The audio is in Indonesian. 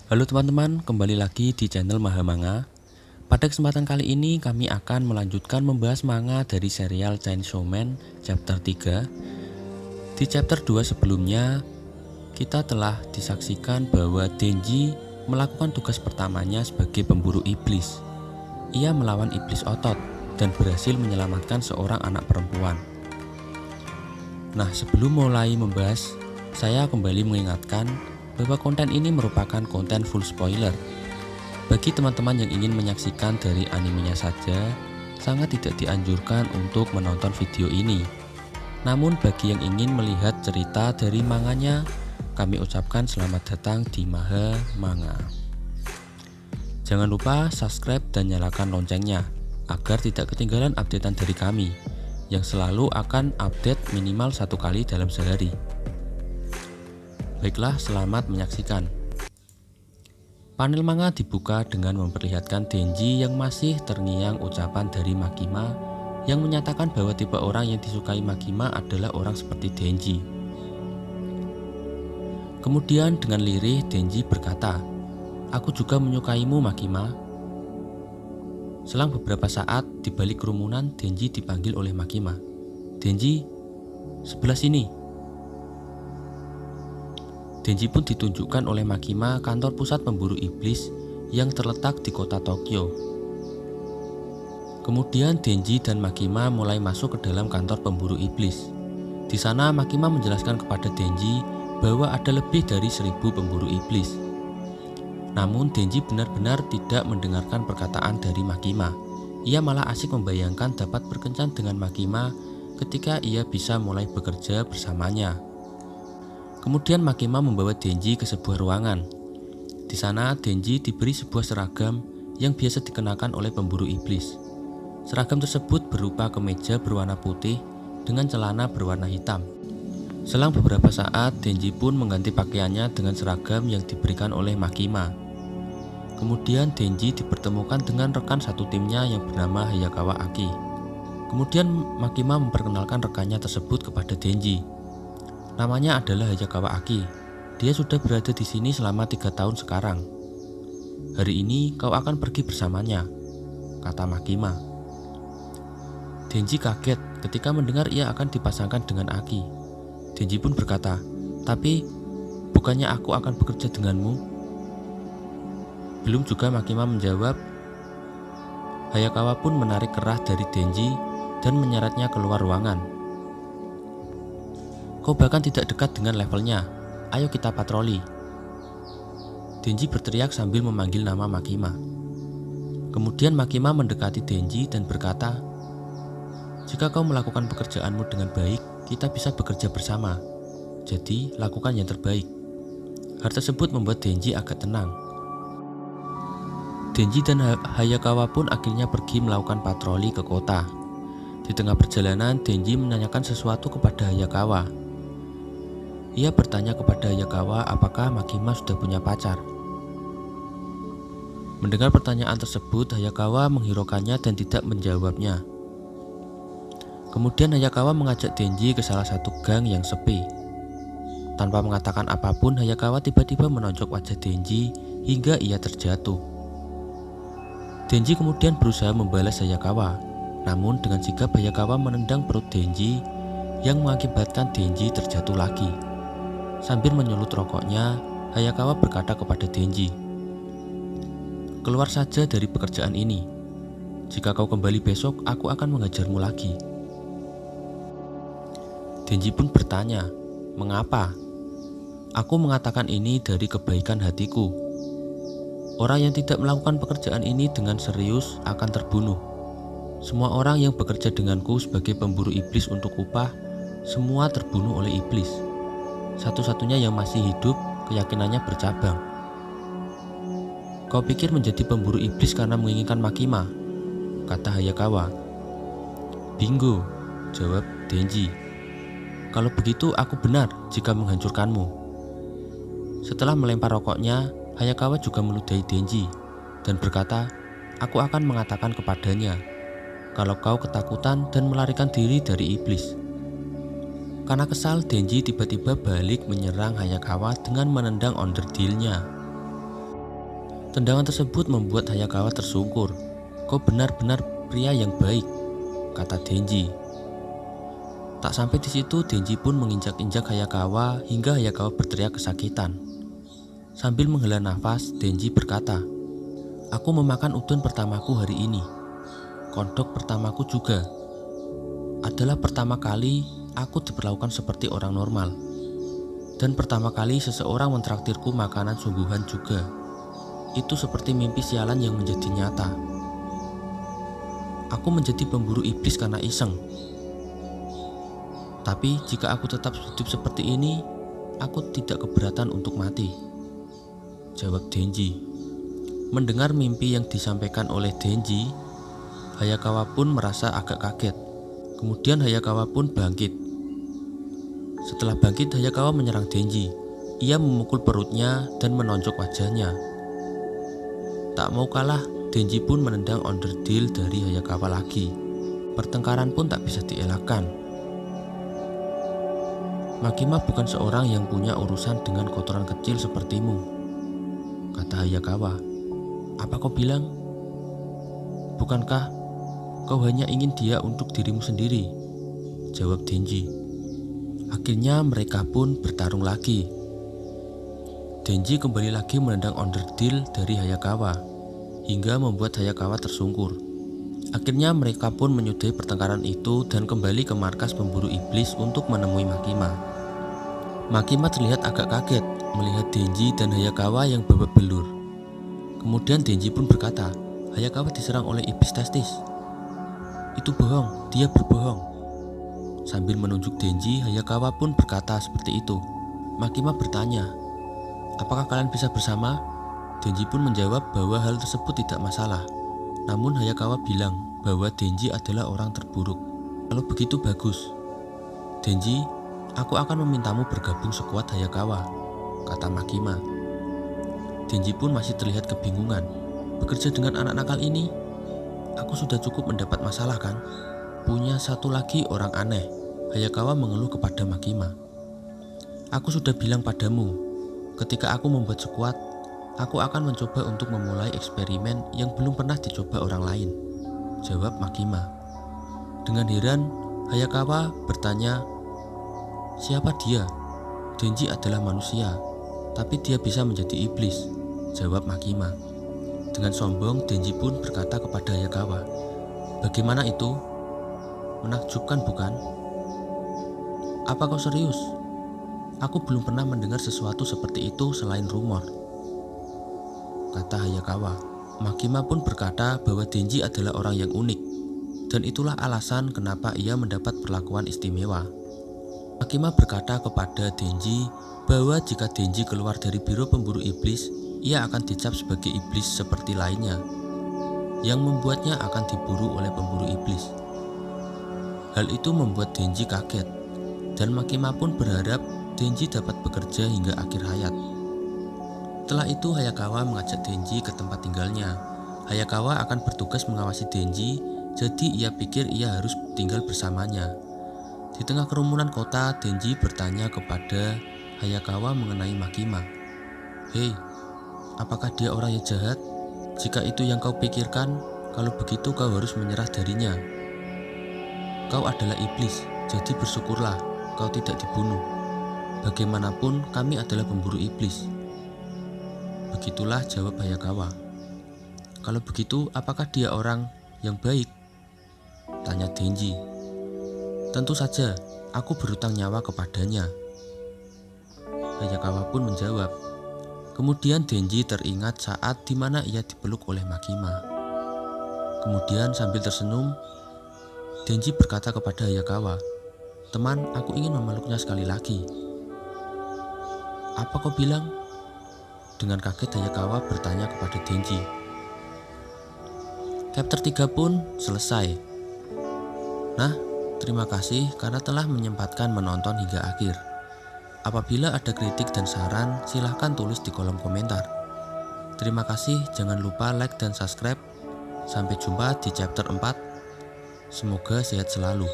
Halo teman-teman, kembali lagi di channel Mahamanga. Pada kesempatan kali ini kami akan melanjutkan membahas manga dari serial Chainsaw Man chapter 3. Di chapter 2 sebelumnya, kita telah disaksikan bahwa Denji melakukan tugas pertamanya sebagai pemburu iblis. Ia melawan iblis otot dan berhasil menyelamatkan seorang anak perempuan. Nah, sebelum mulai membahas, saya kembali mengingatkan bahwa konten ini merupakan konten full spoiler. Bagi teman-teman yang ingin menyaksikan dari animenya saja, sangat tidak dianjurkan untuk menonton video ini. Namun bagi yang ingin melihat cerita dari manganya, kami ucapkan selamat datang di Maha Manga. Jangan lupa subscribe dan nyalakan loncengnya, agar tidak ketinggalan updatean dari kami, yang selalu akan update minimal 1 kali dalam sehari. Baiklah, selamat menyaksikan. Panel manga dibuka dengan memperlihatkan Denji yang masih terngiang ucapan dari Makima yang menyatakan bahwa tipe orang yang disukai Makima adalah orang seperti Denji. Kemudian dengan lirih Denji berkata, "Aku juga menyukaimu, Makima." Selang beberapa saat di balik kerumunan, Denji dipanggil oleh Makima. "Denji, sebelah sini." Denji pun ditunjukkan oleh Makima kantor pusat pemburu iblis yang terletak di kota Tokyo. Kemudian Denji dan Makima mulai masuk ke dalam kantor pemburu iblis. Di sana Makima menjelaskan kepada Denji bahwa ada lebih dari 1000 pemburu iblis. Namun Denji benar-benar tidak mendengarkan perkataan dari Makima. Ia malah asik membayangkan dapat berkencan dengan Makima ketika ia bisa mulai bekerja bersamanya. Kemudian Makima membawa Denji ke sebuah ruangan. Di sana Denji diberi sebuah seragam yang biasa dikenakan oleh pemburu iblis. Seragam tersebut berupa kemeja berwarna putih dengan celana berwarna hitam. Selang beberapa saat Denji pun mengganti pakaiannya dengan seragam yang diberikan oleh Makima. Kemudian Denji dipertemukan dengan rekan satu timnya yang bernama Hayakawa Aki. Kemudian Makima memperkenalkan rekannya tersebut kepada Denji. Namanya adalah Hayakawa Aki. Dia sudah berada di sini selama 3 tahun sekarang. Hari ini kau akan pergi bersamanya, kata Makima. Denji kaget ketika mendengar ia akan dipasangkan dengan Aki. Denji pun berkata, "Tapi bukannya aku akan bekerja denganmu?" Belum juga Makima menjawab, Hayakawa pun menarik kerah dari Denji dan menyeretnya keluar ruangan. "Kau bahkan tidak dekat dengan levelnya. Ayo kita patroli." Denji berteriak sambil memanggil nama Makima. Kemudian Makima mendekati Denji dan berkata, "Jika kau melakukan pekerjaanmu dengan baik, kita bisa bekerja bersama. Jadi lakukan yang terbaik." Hal tersebut membuat Denji agak tenang. Denji dan Hayakawa pun akhirnya pergi melakukan patroli ke kota. Di tengah perjalanan, Denji menanyakan sesuatu kepada Hayakawa. Ia bertanya kepada Hayakawa apakah Makima sudah punya pacar. Mendengar pertanyaan tersebut, Hayakawa menghiraukannya dan tidak menjawabnya. Kemudian Hayakawa mengajak Denji ke salah satu gang yang sepi. Tanpa mengatakan apapun, Hayakawa tiba-tiba menonjok wajah Denji hingga ia terjatuh. Denji kemudian berusaha membalas Hayakawa, namun dengan sigap Hayakawa menendang perut Denji yang mengakibatkan Denji terjatuh lagi. Sambil menyulut rokoknya, Hayakawa berkata kepada Denji, "Keluar saja dari pekerjaan ini. Jika kau kembali besok, aku akan mengajarmu lagi." Denji pun bertanya, "Mengapa?" "Aku mengatakan ini dari kebaikan hatiku. Orang yang tidak melakukan pekerjaan ini dengan serius akan terbunuh. Semua orang yang bekerja denganku sebagai pemburu iblis untuk upah, semua terbunuh oleh iblis. Satu-satunya yang masih hidup, keyakinannya bercabang." "Kau pikir menjadi pemburu iblis karena menginginkan Makima?" kata Hayakawa. "Bingo," jawab Denji. "Kalau begitu aku benar jika menghancurkanmu." Setelah melempar rokoknya, Hayakawa juga meludahi Denji dan berkata, "Aku akan mengatakan kepadanya kalau kau ketakutan dan melarikan diri dari iblis." Karena kesal, Denji tiba-tiba balik menyerang Hayakawa dengan menendang onderdilnya. Tendangan tersebut membuat Hayakawa tersungkur. "Kau benar-benar pria yang baik," kata Denji. Tak sampai di situ, Denji pun menginjak-injak Hayakawa hingga Hayakawa berteriak kesakitan. Sambil menghela nafas, Denji berkata, "Aku memakan udon pertamaku hari ini. Kodok pertamaku juga. Adalah pertama kali aku diperlakukan seperti orang normal. Dan pertama kali seseorang mentraktirku makanan sungguhan juga. Itu seperti mimpi sialan yang menjadi nyata. Aku menjadi pemburu iblis karena iseng. Tapi jika aku tetap hidup seperti ini, aku tidak keberatan untuk mati," jawab Denji. Mendengar mimpi yang disampaikan oleh Denji, Hayakawa pun merasa agak kaget. Kemudian Hayakawa pun bangkit. Setelah bangkit, Hayakawa menyerang Denji. Ia memukul perutnya dan menonjok wajahnya. Tak mau kalah, Denji pun menendang onderdil dari Hayakawa lagi. Pertengkaran pun tak bisa dielakkan. "Makima bukan seorang yang punya urusan dengan kotoran kecil sepertimu," kata Hayakawa. "Apa kau bilang? Bukankah kau hanya ingin dia untuk dirimu sendiri?" jawab Denji. Akhirnya mereka pun bertarung lagi. Denji kembali lagi menendang onderdil dari Hayakawa hingga membuat Hayakawa tersungkur. Akhirnya mereka pun menyudahi pertengkaran itu dan kembali ke markas pemburu iblis untuk menemui Makima. Makima terlihat agak kaget melihat Denji dan Hayakawa yang babak belur. Kemudian Denji pun berkata, "Hayakawa diserang oleh iblis testis." "Itu bohong, dia berbohong." Sambil menunjuk Denji, Hayakawa pun berkata seperti itu. Makima bertanya, "Apakah kalian bisa bersama?" Denji pun menjawab bahwa hal tersebut tidak masalah. Namun Hayakawa bilang bahwa Denji adalah orang terburuk. "Kalau begitu bagus, Denji, aku akan memintamu bergabung sekuat Hayakawa," kata Makima. Denji pun masih terlihat kebingungan. "Bekerja dengan anak nakal ini? Aku sudah cukup mendapat masalah kan? Punya satu lagi orang aneh." Hayakawa mengeluh kepada Makima. "Aku sudah bilang padamu, ketika aku membuat sekuat, aku akan mencoba untuk memulai eksperimen yang belum pernah dicoba orang lain," jawab Makima. Dengan heran, Hayakawa bertanya, "Siapa dia?" "Denji adalah manusia, tapi dia bisa menjadi iblis," jawab Makima. Dengan sombong, Denji pun berkata kepada Hayakawa, "Bagaimana itu? Menakjubkan bukan? Apa kau serius? Aku belum pernah mendengar sesuatu seperti itu selain rumor," kata Hayakawa. Makima pun berkata bahwa Denji adalah orang yang unik, dan itulah alasan kenapa ia mendapat perlakuan istimewa. Makima berkata kepada Denji bahwa jika Denji keluar dari biro pemburu iblis, ia akan dicap sebagai iblis seperti lainnya, yang membuatnya akan diburu oleh pemburu iblis. Hal itu membuat Denji kaget, dan Makima pun berharap Denji dapat bekerja hingga akhir hayat. Setelah itu Hayakawa mengajak Denji ke tempat tinggalnya. Hayakawa akan bertugas mengawasi Denji, jadi ia pikir ia harus tinggal bersamanya. Di tengah kerumunan kota, Denji bertanya kepada Hayakawa mengenai Makima. "Hei, apakah dia orang yang jahat? Jika itu yang kau pikirkan, kalau begitu kau harus menyerah darinya. Kau adalah iblis, jadi bersyukurlah kau tidak dibunuh. Bagaimanapun kami adalah pemburu iblis." Begitulah jawab Hayakawa. "Kalau begitu, apakah dia orang yang baik?" tanya Denji. "Tentu saja, aku berutang nyawa kepadanya," Hayakawa pun menjawab. Kemudian Denji teringat saat di mana ia dipeluk oleh Makima. Kemudian sambil tersenyum, Denji berkata kepada Hayakawa, "Teman, aku ingin memeluknya sekali lagi." "Apa kau bilang?" Dengan kaget Hayakawa bertanya kepada Denji. Chapter 3 pun selesai. Nah, terima kasih karena telah menyempatkan menonton hingga akhir. Apabila ada kritik dan saran, silahkan tulis di kolom komentar. Terima kasih, jangan lupa like dan subscribe. Sampai jumpa di chapter 4. Semoga sehat selalu.